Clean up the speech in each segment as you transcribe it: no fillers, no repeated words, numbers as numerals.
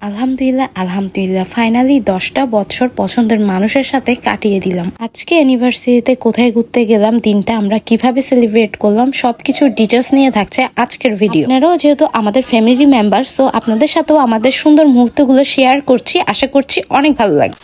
আলহামদুলিল্লাহ আলহামদুলিল্লাহ ফাইনালি 10টা বছর পছন্দের মানুষের সাথে কাটিয়ে দিলাম। আজকে অ্যানিভার্সারিতে কোথায় ঘুরতে গেলাম, দিনটা আমরা কিভাবে সেলিব্রেট করলাম, সবকিছু ডিটেলস নিয়ে থাকছে আজকের ভিডিও। আপনারাও যেহেতু আমাদের ফ্যামিলি মেম্বার, সো আপনাদের সাথেও আমাদের সুন্দর মুহূর্তগুলো শেয়ার করছি, আশা করছি অনেক ভালো লাগবে।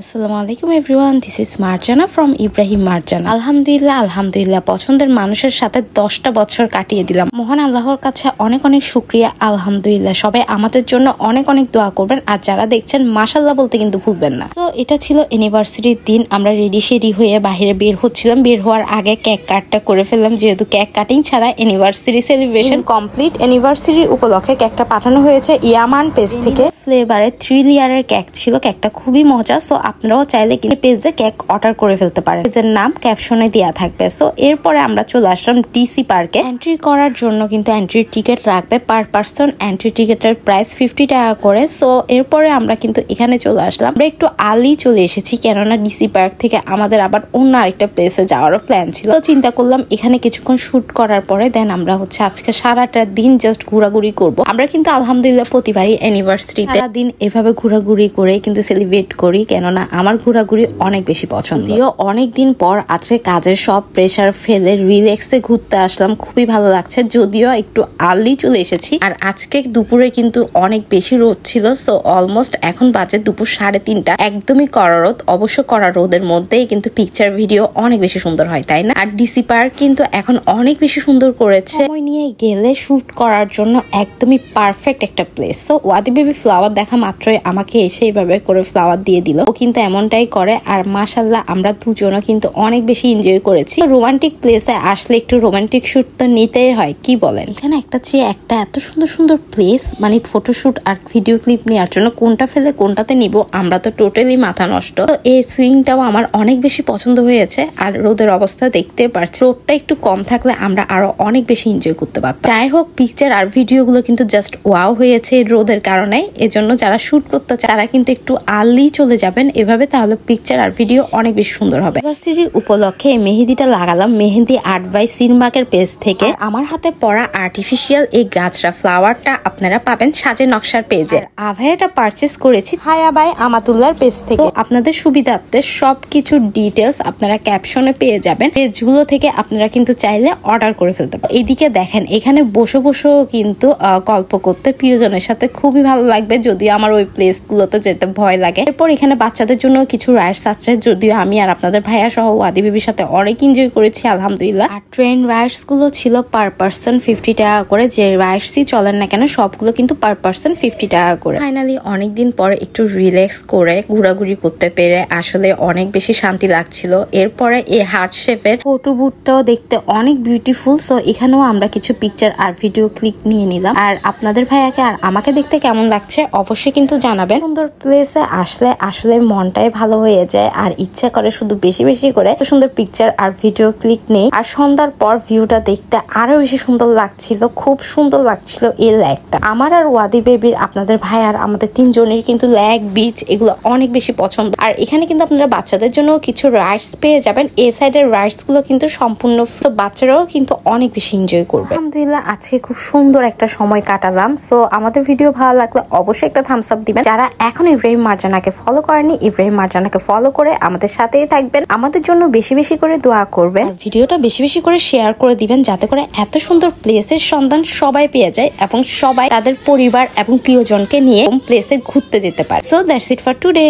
আসসালামু আলাইকুম everyone, this is Marjana from Ibrahim Marjana. আলহামদুলিল্লাহ আলহামদুলিল্লাহ পছন্দের মানুষের সাথে 10টা বছর কাটিয়ে দিলাম। মহান আল্লাহর কাছে অনেক অনেক শুকরিয়া আলহামদুলিল্লাহ। সবাই আমাদের জন্য অনেক অনেক দোয়া করবেন, আর যারা দেখছেন মাশাআল্লাহ বলতে কিন্তু ভুলবেন না। তো এটা ছিল অ্যানিভার্সারির দিন, আমরা রেডি হয়ে বাইরে বের হচ্ছিলাম। বের হওয়ার আগে কেক কাটটা করে ফেললাম, যেহেতু কেক কাটিং ছাড়া অ্যানিভার্সারি সেলিব্রেশন কমপ্লিট। অ্যানিভার্সারি উপলক্ষে কেকটা পাঠানো হয়েছে ইয়ামান পেজ থেকে। ফ্লেভারের 3 লেয়ারের কেক ছিল, কেকটা খুবই মজা। সো আপনারাও চাইলে কিন্তু পেজে কেক অর্ডার করে ফেলতে পারেন, পেজের নাম ক্যাপশনে দেওয়া থাকবে। সো এরপরে আমরা চলে আসলাম ডিসি পার্কে। এন্ট্রি করার জন্য কিন্তু এন্ট্রি টিকিট রাখবে পার পার্সন, এন্ট্রি টিকিটের প্রাইস 50 টাকা করে। সো এরপরে আমরা কিন্তু এখানে চলে আসলাম। আমরা একটু আর্লি চলে এসেছি, কেননা ডিসি পার্ক থেকে আমাদের আবার অন্য আরেকটা প্লেসে যাওয়ারও প্ল্যান ছিল। তো চিন্তা করলাম এখানে কিছুক্ষণ শুট করার পরে দেন আমরা হচ্ছে আজকে সারাটা দিন জাস্ট ঘোরাঘুরি করব। আমরা কিন্তু আলহামদুলিল্লাহ প্রতিবারই অ্যানিভার্সারিতে দিন এভাবে ঘোরাঘুরি করে কিন্তু সেলিব্রেট করি, কেননা আমার ঘোরাঘুরি অনেক বেশি পছন্দ। অনেক দিন পর আজকে কাজের সব প্রেশার ফেলে রিল্যাক্সে ঘুরতে আসলাম, খুবই ভালো লাগছে। যদিও একটু আর্লি চলে এসেছি, আর আজকে দুপুরে কিন্তু অনেক বেশি রোদ ছিল। সো অলমোস্ট এখন বাজে দুপুর 3:30, একদমই কড়া রোদ। অবশ্য কড়া রোদের মধ্যেই কিন্তু পিকচার ভিডিও অনেক বেশি সুন্দর হয়, তাই না? আর ডিসি পার্ক কিন্তু এখন অনেক বেশি সুন্দর করেছে। সময় নিয়ে গেলে শুট করার জন্য একদমই পারফেক্ট একটা প্লেস। সো ওয়াদি বেবি ফ্লাওয়ার দেখা মাত্রই আমাকে এসে এইভাবে করে ফ্লাওয়ার দিয়ে দিল। ও কিন্তু এমনটাই করে, আর মাশাআল্লাহ আমরা দুজনও কিন্তু অনেক বেশি এনজয় করেছি। রোমান্টিক প্লেসে আসলে একটু রোমান্টিক শুট তো নিতেই হয়, কি বলেন? এখানে একটা চেয়ে একটা এত সুন্দর সুন্দর প্লেস, মানে ফটোশুট আর ভিডিও ক্লিপ নেওয়ার জন্য কোনটা ফেলে কোনটাতে নিব আমরা তো টোটালি মাথা নষ্ট। তো এই সুইংটাও আমার অনেক বেশি পছন্দ হয়েছে। আর রোদের অবস্থা দেখতে পাচ্ছি, রোদটা একটু কম থাকলে আমরা আরো অনেক বেশি এনজয় করতে পারতাম। যাই হোক, পিকচার আর ভিডিওগুলো কিন্তু জাস্ট ওয়াও হয়েছে রোদের কারণে। এজন্য যারা শুট করতে চায় তারা কিন্তু একটু আর্লি চলে যাবেন এভাবে, তাহলে পিকচার আর ভিডিও অনেক বেশি সুন্দর হবে। অ্যানিভার্সারি উপলক্ষে মেহেদিটা লাগালাম মেহেদি আর্ট বাই সিনবাগের পেজ থেকে। আমার হাতে পড়া আর্টিফিশিয়াল এই গাছটা ফ্লাওয়ারটা আপনারা পাবেন সাজে নকশার পেজে। আভায়াটা পারচেজ করেছি হায়া বাই আমাতুল্লাহর পেজ থেকে। আপনাদের সুবিধার্থে সবকিছু ডিটেলস আপনারা ক্যাপশনে পেয়ে যাবেন। পেজগুলো থেকে আপনারা কিন্তু চাইলে অর্ডার করে ফেলতে পারেন। এইদিকে দেখেন, এখানে বসে বসেও কিন্তু গল্প করতে প্রিয়জনের সাথে খুবই ভালো লাগবে, যদিও আমার ওই প্লেস গুলোতে যেতে ভয় লাগে। এরপর এখানে বাচ্চাদের জন্য কিছু রাইডস আছে, যদিও আমি আর আপনাদের ভাইয়া সহ ওয়াদি বেবির সাথে অনেক এনজয় করেছি আলহামদুলিল্লাহ। আর ট্রেন রাইডস গুলো ছিল পার পার্সন 50 টাকা করে। যে রাইডসই চলেন না কেন সবগুলো কিন্তু পার পার্সন 50 টাকা করে। ফাইনালি অনেকদিন পর একটু রিল্যাক্স করে ঘোরাঘুরি করতে পেরে আসলে অনেক বেশি শান্তি লাগছিল। এরপরে এই হার্ট শেপের ফটো বুথটাও দেখতে অনেক বিউটিফুল। সো এখানেও আমরা কিছু পিকচার আর ভিডিও ক্লিক নিয়ে নিলাম। আর আপনাদের ভাইয়াকে আর আমাকে দেখতে কেমন লাগছে অবশ্যই কিন্তু জানাবেন। সুন্দর প্লেসে আসলে আসলে মনটাই ভালো হয়ে যায়, আর ইচ্ছা করে শুধু বেশি বেশি করে সুন্দর পিকচার আর ভিডিও ক্লিক নেই। আর সন্ধ্যার পর ভিউটা দেখতে আরো বেশি সুন্দর লাগছিল, খুব সুন্দর লাগছিল এই লেকটা। আমার আর ওয়াদি বেবির, আপনাদের ভাই আর আমাদের 3 জনের কিন্তু লেক, বিচ এগুলো অনেক বেশি পছন্দ। আর এখানে কিন্তু আপনারা বাচ্চাদের জন্য কিছু রাইডস পেয়ে যাবেন। এই সাইডের রাইডস গুলো কিন্তু সম্পূর্ণ, তো বাচ্চারাও কিন্তু অনেক বেশি এনজয় করবে। আলহামদুলিল্লাহ আজকে খুব সুন্দর একটা সময় কাটালাম। সো আমাদের ভিডিও ভালো লাগলে অবশ্যই একটা থামস আপ দিবেন। যারা এখন ইব্রাহিম মার্জানাকে ফলো করেনি, ইব্রাহিম মার্জানাকে ফলো করে আমাদের সাথেই থাকবেন। আমাদের জন্য বেশি বেশি করে দোয়া করবেন, ভিডিওটা বেশি বেশি করে শেয়ার করে দিবেন, যাতে করে এত সুন্দর প্লেসের সন্ধান সবাই পেয়ে যায় এবং সবাই তাদের পরিবার এবং প্রিয়জনকে নিয়ে প্লেসে ঘুরতে যেতে পারে। So that's it for today.